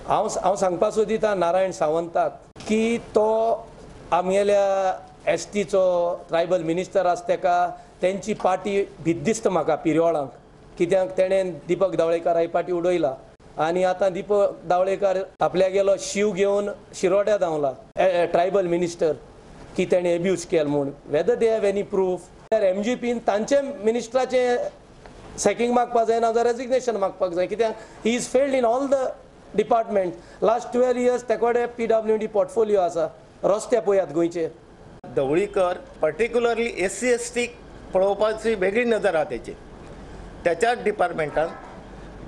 हांव सांगपाक सोदिता नारायण सावंताक की तो आमगेल्या एसटीचो ट्रायबल मिनिस्टर आसा तेका तेंची पार्टी भीत दिसता म्हाका पिरयोळांक, कित्याक तेणें दिपक दावळेकार ही पार्टी उडयला आनी आतां दिपक दावळेकार आपल्या गेलो शीव घेवन शिरोड्या धांवला ट्रायबल मिनिस्टर की तेणें एब्यूज केला म्हूण. Whether they have any proof MGPन तांचे मिनिस्टराचे सॅकींग मागपाक जाय ना जाल्यार रेजिग्नेशन मागपाक जाय, कित्याक he is failed in all the department. Last 12 years ते कडेन PWD पोर्टफोलियो आसा. रस्ते पळयात गोंयचे. ढवळीकर पर्टिक्युलरली SC ST पळोवपाची वेगळी नजर आहा तेची. त्याच्या डिपार्टमेंटान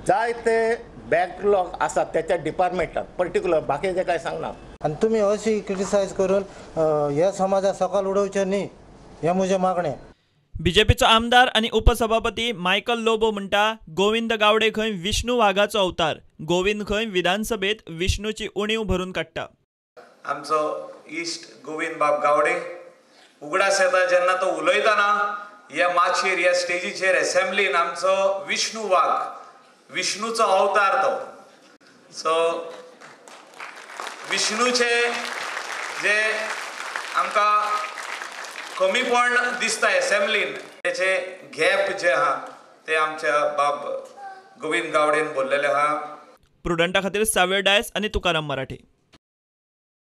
जाय ते बॅकलॉग आसा त्याच्या डिपार्टमेंटान पर्टिक्युलर बाकीचे काय सांगना. आणि तुम्ही अशी क्रिटिसाइज करून ह्या समाजा सकाळ उडोवचे न्ही हे म्हजें मागणें. बीजेपीचो आमदार आनी उपसभापती मायकल लोबो म्हणटा गोविंद गावडे खंय विष्णू वाघाचो अवतार. गोविंद खंय विधानसभेत विष्णूची उणीव भरून काडटा. आमचो इश्ट गोविंद बाब गावडे उगडास येता जेन्ना तो उलयतना ह्या माचयेर ह्या स्टेजीचेर असेंब्लीन आमचो विष्णू वाघ, विष्णूचो अवतार तो. सो विष्णूचे जे आमकां कमीपण दिसता असेंब्लीन तेचे गॅप जे आहा ते आमच्या बाब गोविंद गावडेन बोललेले आहा. प्रुडंटा खातीर सावेर डायस आनी तुकाराम मराठे.